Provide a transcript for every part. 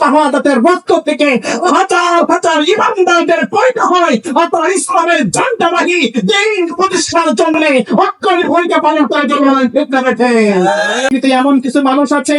শাহাদাতের রক্ত থেকে হাজার হাজার ইমানদারদের পয়দা হয়। অতঃ ইসলামের ঝান্ডাবাহী দ্বীন প্রতিষ্ঠার জন্য অক্ষরে ভূমিকা পালন করার জন্য কিন্তু এমন কিছু মানুষ আছে,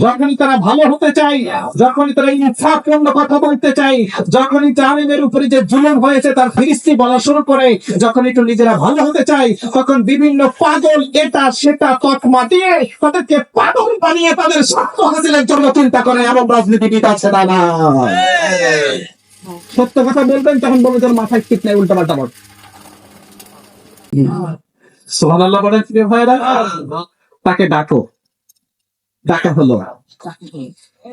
যখনই তারা ভালো হতে চায়, যখনই তারা ইনসাফপূর্ণ কথা বলতে চায়, যখনই জালিমের উপরে যে জুলুম হয়েছে তার ফিরিস্তি বলা শুরু করে, যখন একটু নিজেরা ভালো হতে চায়, তখন বিভিন্ন পাগল এটা সেটা তকমা দিয়ে তাদেরকে পাগল বানিয়ে তাদের স্বার্থ হাসিলের জন্য চিন্তা করে। এমন রাজনীতিবিদ আছে না? না, সত্য কথা বলবেন তখন বলবেন তোর মাথায় ঠিক নাই, উল্টা পাল্টা বল। সুবহানাল্লাহ বলেন প্রিয় ভাইরা। তাকে ডাকো, ডাকা হলো,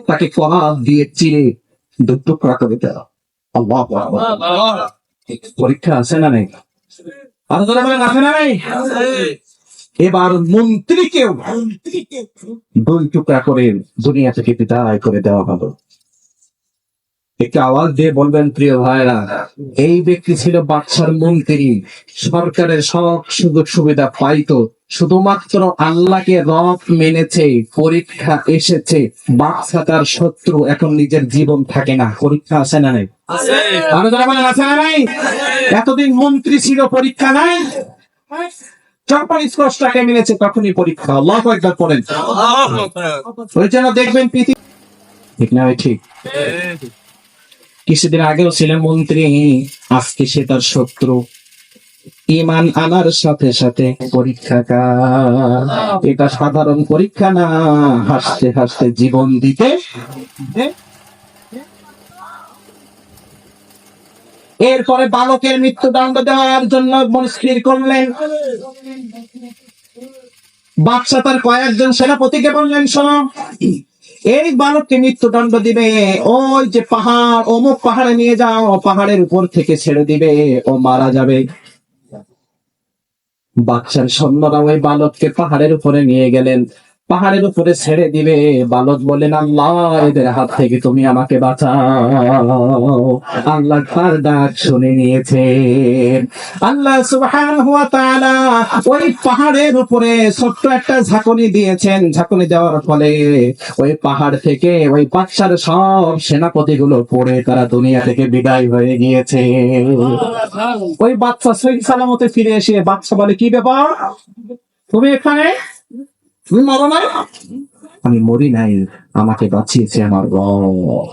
তাকে কোরআন দিয়ে চিরে টুকরা করে দাও। আল্লাহু আকবার। পরীক্ষা আছে না নেই? আর যারা বলেন আছে না নেই? এবার মন্ত্রীকেও দুই টুকরা করে দুনিয়া থেকে বিদায় করে দেওয়া হলো। একটু আওয়াজ দিয়ে বলবেন প্রিয় ভাইরা, এই ব্যক্তি ছিল বাদশার মন্ত্রী, সরকারের সব সুযোগ সুবিধা পাইতো, শুধুমাত্র আল্লাহকে রব মেনেছে, পরীক্ষা এসেছে, বাদশা তার শত্রু, এখন নিজের জীবন থাকে না। পরীক্ষা আছে না নাই? আরো যারা বলেন আছে না নাই? এতদিন মন্ত্রী ছিল, পরীক্ষা নাই? যখন স্পষ্টকে মেনেছে তখনই পরীক্ষা। আল্লাহু আকবার পড়েন। ওই জন্য দেখবেন পৃথিবী ঠিক না? ঠিক। কিছুদিন আগেও ছিলেন মন্ত্রী, আজকে সে তার শত্রু। ঈমান আনার সাথে সাথে পরীক্ষা এটা সাধারণ পরীক্ষা না, হাসতে হাসতে জীবন দিতে। এরপরে বালকের মৃত্যুদণ্ড দেওয়ার জন্য মনস্থির করলেন। বাদশা তার কয়েকজন সেনাপতিকে বললেন, শোনো, এই বালককে মৃত্যুদণ্ড দিবে, ওই যে পাহাড়, অমুক পাহাড়ে নিয়ে যাও, পাহাড়ের উপর থেকে ছেড়ে দিবে, ও মারা যাবে। বাদশার সৈন্যরা ওই বালককে পাহাড়ের উপরে নিয়ে গেলেন, পাহাড়ের উপরে ছেড়ে দিবে। বালক বলেন, আল্লাহ এদের হাত থেকে তুমি আমাকে বাঁচাও। আল্লাহ তার ডাক শুনে নিয়েছেন। আল্লাহ সুবহানাহু ওয়া তাআলা ওই পাহাড়ের উপরে ছোট্ট একটা ঝাঁকুনি দিয়েছেন। ঝাঁকুনি দেওয়ার ফলে ওই পাহাড় থেকে ওই বাদশার সব সেনাপতিগুলো পড়ে তারা দুনিয়া থেকে বিদায় হয়ে গিয়েছে। ওই বাদশা সহি সালামতে ফিরে এসে বাদশা বলে, কি ব্যাপার, তুমি এখানে? তুমি মরো নাই? আমি মরি নাই, আমাকে বাঁচিয়েছে আমার রব।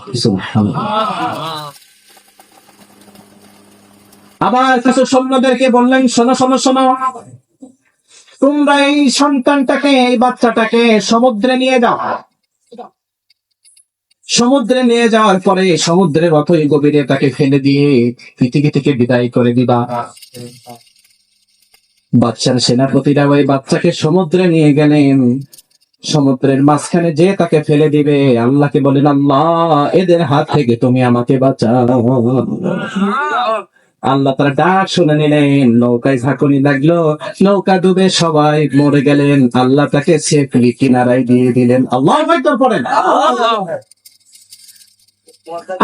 আবার কিছু সৈন্যদেরকে বললেন, শোনো শোনো শোনো, তোমরা এই সন্তানটাকে, এই বাচ্চাটাকে সমুদ্রে নিয়ে যাও। সমুদ্রে নিয়ে যাওয়ার পরে সমুদ্রের অথই গভীরে তাকে ফেলে দিয়ে পৃথিবী থেকে বিদায় করে দিবা। বাদশার সেনাপতিরা ওই বাচ্চাকে সমুদ্রে নিয়ে গেলেন। সমুদ্রের মাঝখানে যে তাকে ফেলে দিবে, আল্লাহকে বলেন, আল্লাহ এদের হাত থেকে তুমি আমাকে বাঁচাও। আল্লাহ তার ডাক শুনে নিলেন, নৌকায় ঝাঁকুনি লাগলো, নৌকা ডুবে সবাই মরে গেলেন। আল্লাহ তাকে সেফলি কিনারায় দিয়ে দিলেন। আল্লাহু আকবার পড়েন।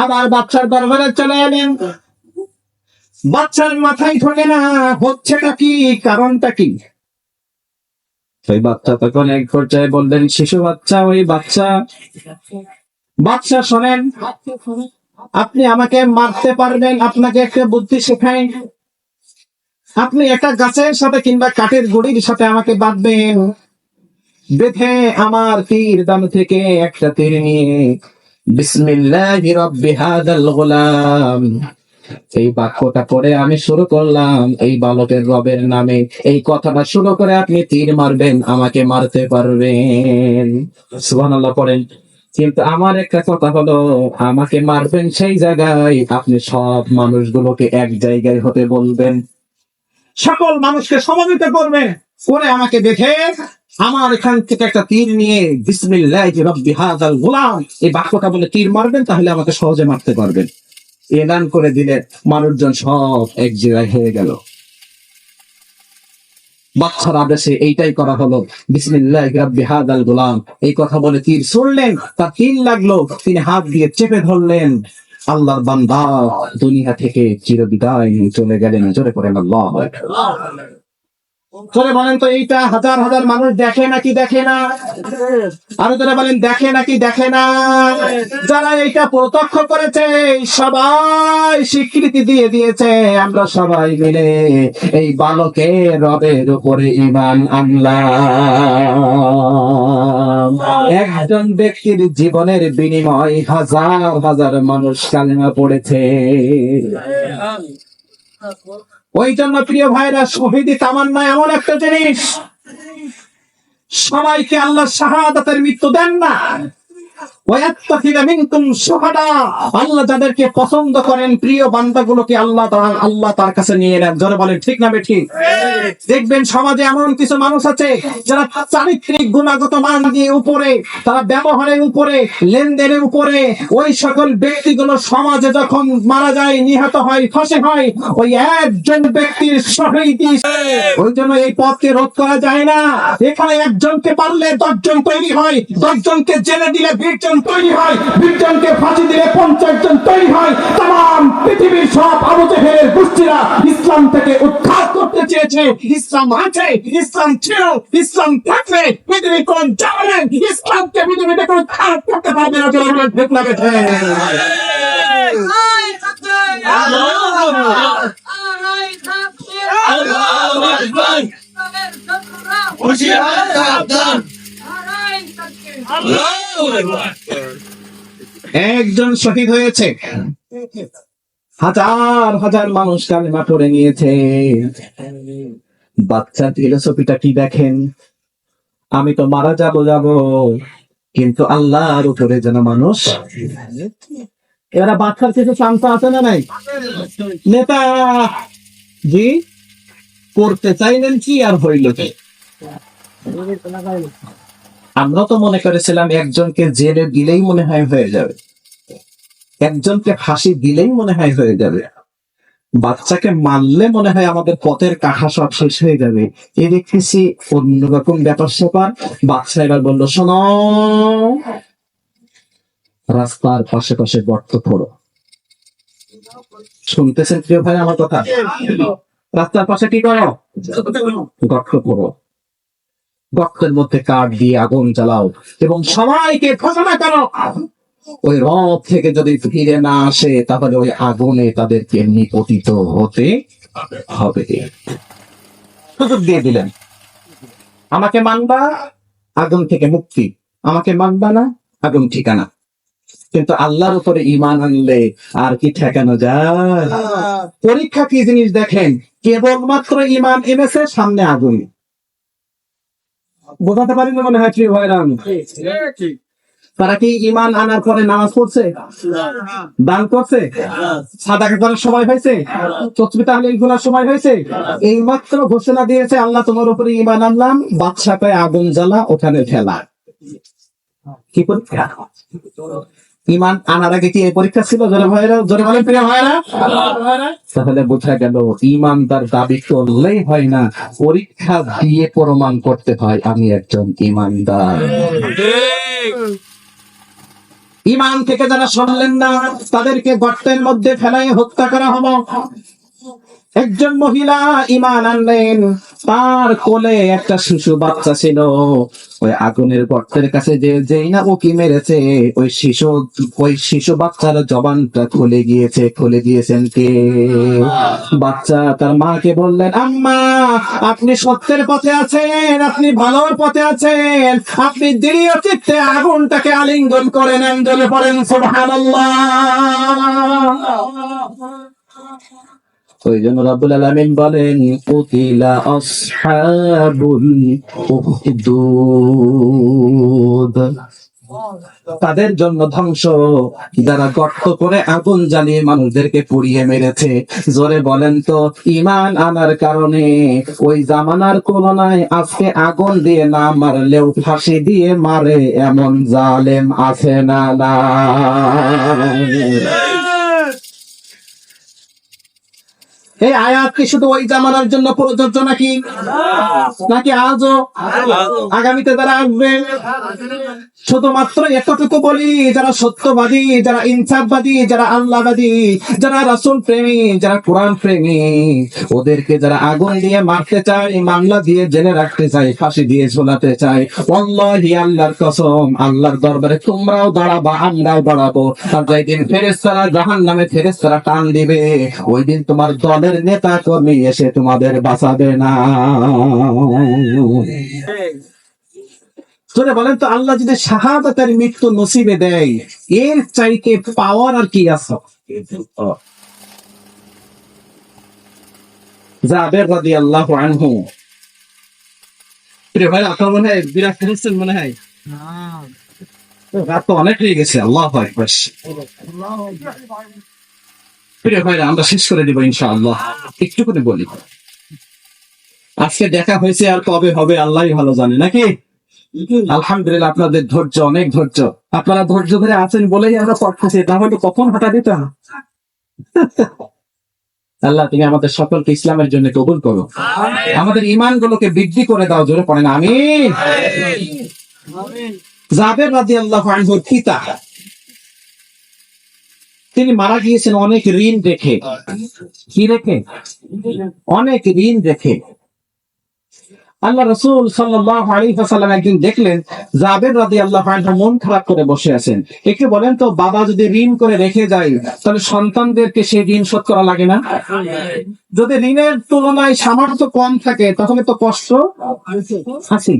আবার বাচ্চার দরবারে চলে এলেন। বাচ্চার মাথায় ঢোকে না, হচ্ছেটা কি, কারণটা কি? ওই বাচ্চা তখন এক পর্যায়ে বললেন, শিশু বাচ্চা, ওই বাচ্চা শোনেন, আপনি আমাকে মারতে পারবেন, আপনাকে একটা বুদ্ধি শেখাই। আপনি একটা গাছের সাথে কিংবা কাঠের গুড়ির সাথে আমাকে বাঁধবেন, বেঁধে আমার তীর দাম থেকে একটা তীর নিয়ে বিসমিল্লাহি রাব্বি হাদাল গোলাম, এই বাক্যটা পড়ে আমি শুরু করলাম এই বালকের রবের নামে, এই কথাটা শুরু করে আপনি তীর মারবেন, আমাকে মারতে পারবেন। সুবহানাল্লাহ পড়েন। কিন্তু আমার একটা কথা হলো, আমাকে মারবেন সেই জায়গায় আপনি সব মানুষগুলোকে এক জায়গায় হতে বলবেন, সকল মানুষকে সমবেত করবেন, করে আমাকে দেখে আমার এখান থেকে একটা তীর নিয়ে বিসমিল্লাহি রাব্বি হাযাল গোলাম এই বাক্যটা বলে তীর মারবেন, তাহলে আমাকে সহজে মারতে পারবেন। এলান করে দিলে মানুষজন সব এক জায়গায় হয়ে গেল। বাচ্চার আদেশে এইটাই করা হলো, বিসমিল্লাহি রাব্বি হাযাল গোলাম এই কথা বলে তীর ছুড়লেন, তার তীর লাগলো, তিনি হাত দিয়ে চেপে ধরলেন। আল্লাহর বান্দা দুনিয়া থেকে চিরবিদায় চলে গেলেন। জোরে করেন আল্লাহু আকবার। চলে বলেন তো, এইটা হাজার হাজার মানুষ দেখে নাকি দেখে না? আরো যারা বলেন দেখে নাকি দেখে না? যারা এইটা প্রত্যক্ষ করেছে সবাই স্বীকৃতি দিয়ে দিয়েছে, আমরা সবাই মিলে এই বালকের রবের উপরে ঈমান আনলাম। একজন ব্যক্তির জীবনের বিনিময় হাজার হাজার মানুষ কালেমা পড়েছে। ওই জন্য প্রিয় ভাইরা, শহীদি তামান্না এমন একটা জিনিস, সবাইকে আল্লাহ শাহাদাতের মৃত্যু দেন না। আল্লাহ যাদেরকে পছন্দ করেন, প্রিয় বান্দাগুলোকে আল্লাহ তার কাছে নিয়ে নেন। জোরে বলেন ঠিক না বেঠিক? দেখবেন সমাজে এমন কিছু মানুষ আছে যারা চারিত্রিক গুণাগত মান দিয়ে উপরে, তারা ব্যবহারের উপরে, লেনদেনের উপরে, ওই সকল ব্যক্তিগুলো সমাজে যখন মারা যায়, নিহত হয়, ফাঁসি হয়, ওই একজন ব্যক্তির শহীদি। ওই জন্য এই পথকে রোধ করা যায় না। এখানে একজনকে পারলে 10 জন তৈরি হয়, 10 জনকে জেলে দিলে 20 জন তৈরি হয়, 20 জনকে ফাঁসি দিলে 50 জন তৈরি হয়। তাম পৃথিবীর সব আবু জেহেলের গোষ্ঠীরা ইসলাম থেকে উদ্ধার করতে চেয়েছে। ইসলাম আছে, ইসলাম ছিল, ইসলাম থাকলে পৃথিবী কোন জানেন ইসলামকে পৃথিবীতে কোন উদ্ধার করতে পারবে না। চলে ঠিক লাগে। একজন শহীদ হয়েছে, হাজার হাজার মানুষ কালেমা পড়ে নিয়েছে। বাচ্চার ফিলোসফিটা কি দেখেন? আমি তো মারা যাব, কিন্তু আল্লাহর উপরে যেন মানুষ। এরা বাচ্চার কিছু শান্ত আছে না নাই? নেতা জি করতে চাইলেন কি আর হইল কি? আমরা তো মনে করেছিলাম একজনকে জেলে দিলেই মনে হয় হয়ে যাবে, একজনকে ফাঁসি দিলেই মনে হয় হয়ে যাবে, বাচ্চাকে মারলে মনে হয় আমাদের পথের কাঠা সব শেষ হয়ে যাবে। এ দেখতেছি অন্যরকম ব্যাপার স্যাপার। বাচ্চা এবার বললো, শোনো, রাস্তার পাশে পাশে গর্ত করো। শুনতেছেন প্রিয় ভাই আমার কথা? রাস্তার পাশে কি করো? গর্ত করো, গর্তের মধ্যে কাঠ দিয়ে আগুন জ্বালাও এবং সবাইকে ঘোষণা করো, ওই রথ থেকে যদি ফিরে না আসে তাহলে ওই আগুনে তাদেরকে নিপতিত হতে হবে। সুযোগ দিয়ে দিলেন, আমাকে মানবা আগুন থেকে মুক্তি, আমাকে মানবা না আগুন ঠিকানা। কিন্তু আল্লাহর উপরে ঈমান আনলে আর কি ঠেকানো যায়? পরীক্ষা কি জিনিস দেখেন, কেবলমাত্র ঈমান এনেছে, সামনে আগুন। বোঝাতে পারি না মনে হয় প্রিয় ভাইরা? তারা কি ঈমান আনার পরে নামাজ পড়ছে, দান করছে, সাদাকা করার সময় হয়েছে, তাসবিহ তাহলিল করার সময় হয়েছে? এইমাত্র ঘোষণা দিয়েছে, আল্লাহ তোমার উপরে ঈমান আনলাম, বাদশাকে আগুন জ্বালা, ওখানে ফেলা। কি পরীক্ষা? ঈমান আনার আগে কি এই পরীক্ষা ছিল? জোরে ভাইরা, জোরে বলেন প্রিয় ভাইরা। তাহলে বোঝা গেল ঈমানদার দাবি করলেই হয় না, পরীক্ষা দিয়ে প্রমাণ করতে হয় আমি একজন ঈমানদার। ঈমান থেকে যারা শুনলেন না, তাদেরকে গর্তের মধ্যে ফেলায় হত্যা করা হলো। একজন মহিলা ঈমান আনলেন, তার কোলে একটা শিশু বাচ্চা ছিল। ওই আগুনের গর্তের কাছে যেই না ওকে মেরেছে, ওই শিশু বাচ্চার জবানটা খুলে গিয়েছে। খুলে দিয়েছেন কে? বাচ্চা তার মাকে বললেন, আম্মা, আপনি সত্যের পথে আছেন, আপনি ভালোর পথে আছেন, আপনি দৃঢ় চিত্তে আগুনটাকে আলিঙ্গন করে নেন। জলে পড়েন সুবহানাল্লাহ। ওই জন্য রাব্বুল আলামিন বলেন, কুতিলা আসহাবুল উখদুদ, তাদের জন্য ধ্বংস যারা গর্ত করে আগুন জ্বালিয়ে মানুষদেরকে পুড়িয়ে মেরেছে। জোরে বলেন তো, ঈমান আনার কারণে ওই জামানার তুলনায় আজকে আগুন দিয়ে না মারলেও ফাঁসি দিয়ে মারে এমন জালেম আছে না? এই আয়াত কি শুধু ওই জামানার জন্য প্রযোজ্য নাকি নাকি আজও আগামীতে যারা আসবে? শুধুমাত্র এতটুকু বলি, যারা সত্যবাদী, যারা ইনসাফবাদী, যারা আল্লাহবাদী, যারা রাসূল প্রেমী, যারা কোরআন প্রেমী, ওদেরকে যারা আগুন দিয়ে মারতে চায়, মামলা দিয়ে জেলে রাখতে চায়, ফাঁসি দিয়ে ঝোলাতে চায়, ওয়াল্লাহি আল্লাহর কসম, আল্লাহর দরবারে তোমরাও দাঁড়াবা, আমরাও দাঁড়াবো। আর যেদিন ফেরেশতারা জাহান্নামে ফেরেশতারা টান দিবে, ওই দিন তোমার দলের নেতা কর্মী এসে তোমাদের বাঁচাবে না। বলেন তো, আল্লাহ যদি শাহাদাতের মৃত্যু নসিবে দেয়, এর চাইতে পাওয়ার আর কি আছে? জাবের রাদিয়াল্লাহু আনহু, প্রিয় ভাই, আপনার মনে হয় বিরাট ফেরেছেন মনে হয়, রাত তো অনেক হয়ে গেছে। আল্লাহু আকবার। প্রিয় ভাইরা, আমরা শেষ করে দিব ইনশাআল্লাহ। একটু করে বলি, আজকে দেখা হয়েছে, আর কবে হবে আল্লাহই ভালো জানে, নাকি? আলহামদুলিল্লাহ, আপনাদের ধৈর্য, অনেক ধৈর্য, আপনারা ধৈর্য ধরে আছেন বলেই আমরা পড়তেছি, তাহলে কখন হঠাৎ দিতাম। আল্লাহ তুমি আমাদের সকলকে ইসলামের জন্য কবুল করো, আমাদের ঈমান গুলোকে বৃদ্ধি করে দাও, জোরে পড়েন আমিন। জাবের রাদিয়াল্লাহু আনহুর পিতা, তিনি মারা গিয়েছেন অনেক ঋণ রেখে। কি রেখে? অনেক ঋণ রেখে। আল্লাহ রাসূল সাল্লাল্লাহু আলাইহি ওয়াসাল্লাম একদিন দেখলেন জাবের রাদিয়াল্লাহু আনহু মন খারাপ করে বসে আছেন। একটু বলেন তো, বাবা যদি ঋণ করে রেখে যায়, তাহলে সন্তানদেরকে সেই ঋণ শোধ করা লাগে না? যদি ঋণের তুলনায় সামর্থ্য কম থাকে, তাহলে তো কষ্ট আছে।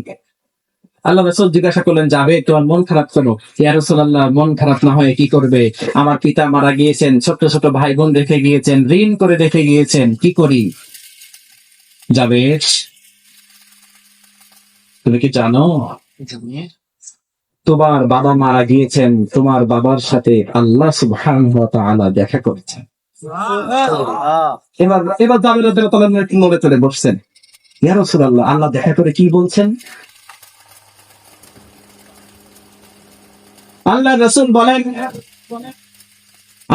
আল্লাহ রাসূল জিজ্ঞাসা করলেন, যাবে তোমার মন খারাপ কেন? ইয়া রাসূলুল্লাহ, মন খারাপ না হয় কি করবে? আমার পিতা মারা গিয়েছেন, ছোট ছোট ভাই বোন রেখে গিয়েছেন, ঋণ করে রেখে গিয়েছেন, কি করি? যাবে, তুমি কি জানো তোমার বাবা মারা গিয়েছেন, তোমার বাবার সাথে আল্লাহ সুবহানাহু ওয়া তাআলা দেখা করেছেন। এবার এবার জাবের রাদিয়াল্লাহু তাআলা একটু নড়ে চড়ে বসছেন। ইয়া রাসূলুল্লাহ, আল্লাহ দেখা করে কি বলছেন? আল্লাহ রাসূল বলেন,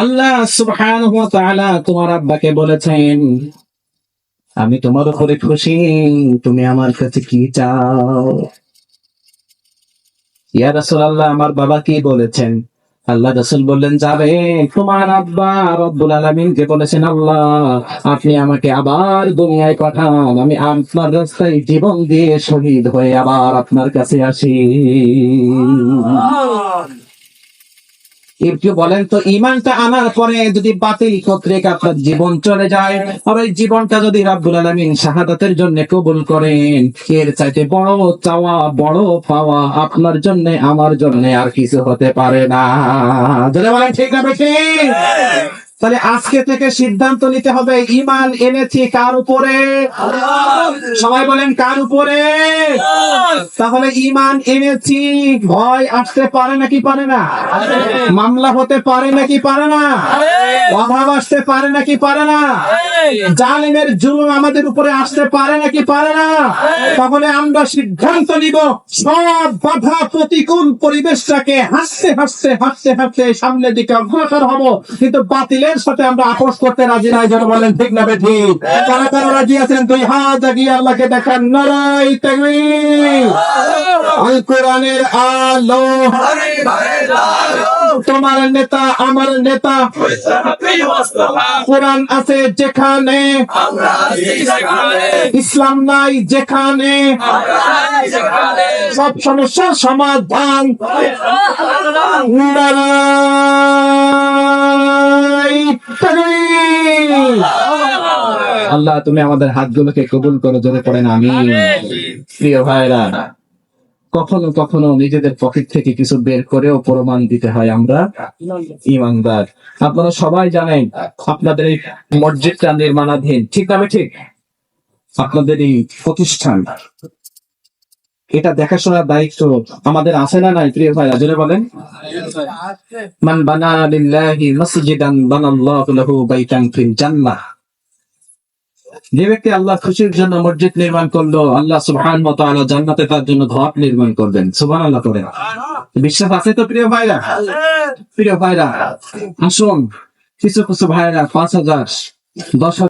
আল্লাহ সুবহানাহু ওয়া তাআলা তোমার আব্বাকে বলেছেন, আমি তোমার উপরে খুশি, তুমি আমার কাছে কি চাও? ইয়া রাসূলুল্লাহ, আমার বাবা কি বলেছেন? আল্লাহ রাসূল বললেন, যাবে তোমার আব্বা রব্বুল আলামিনকে বলেছেন, আল্লাহ আপনি আমাকে আবার দুনিয়ায় পাঠান, আমি আপনার রাস্তায় জীবন দিয়ে শহীদ হয়ে আবার আপনার কাছে আসি। একটু বলেন তো, ঈমানটা আনার পরে যদি বাতিল কর্তৃক আপনার জীবন চলে যায়, আর ওই জীবনটা যদি রাব্বুল আলামিন শাহাদাতের জন্য কবুল করেন, এর চাইতে বড় চাওয়া, বড় পাওয়া আপনার জন্য আমার জন্য আর কিছু হতে পারে না। যদি বলেন ঠিক না বেশি? তাহলে আজকে থেকে সিদ্ধান্ত নিতে হবে, ঈমান এনেছি কার উপরে? সবাই বলেন কার উপরে? তাহলে ঈমান এনেছি, ভয় আসতে পারে নাকি পারে না? মামলা হতে পারে নাকি পারে না? অভাব আসতে পারে নাকি পারে না? জালিমের জুলুম আমাদের উপরে আসতে পারে নাকি পারে না? তাহলে আমরা সিদ্ধান্ত নিব, সব বাধা প্রতিকূল পরিবেশটাকে হাসতে হাসতে হাসতে হাসতে সামনের দিকে অগ্রসর হব, কিন্তু বাতিলের সাথে আমরা আপোষ করতে রাজি নাই। যেন বলেন ঠিক না বেঠিক? কারা কারা রাজি আছেন? দুই হাত জাগিয়ে আল্লাহকে দেখান। নারায়ে তাকবীর। আল কোরআনের আলো, তোমার নেতা আমার নেতা, কোরআন আছে যেখানে, ইসলাম নাই যেখানে, সব সমস্যার সমাধান। আল্লাহ তুমি আমাদের হাতগুলোকে কবুল করো, জোরে পড়েন আমিন। প্রিয় ভাইরা, কখনো কখনো নিজেদের পকেট থেকে কিছু বের করেও প্রমাণ দিতে হয় আমরা ঈমানদার। আপনারা সবাই জানেন, আপনাদের এই মসজিদটা নির্মাণাধীন, ঠিক না ঠিক? আপনাদের এই প্রতিষ্ঠান, এটা দেখাশোনার দায়িত্ব আমাদের আছে না নাই? প্রিয় ভাইরা, জোরে বলেন। মান বানা লিল্লাহি মাসজিদান বানাল্লাহু লাহু বাইতান ফিল জান্নাহ। যে ব্যক্তি আল্লাহ খুশির জন্য মসজিদ নির্মাণ করলো, আল্লাহ সুবহানাহু ওয়া তাআলা জান্নাতে তার জন্য ঘর নির্মাণ করবেন। সুবহানাল্লাহ করেন। বিশ্বাস আছে তো প্রিয় ভাইরা? প্রিয় ভাইরা, আসুন কিছু কিছু ভাইরা 5,000, 10,000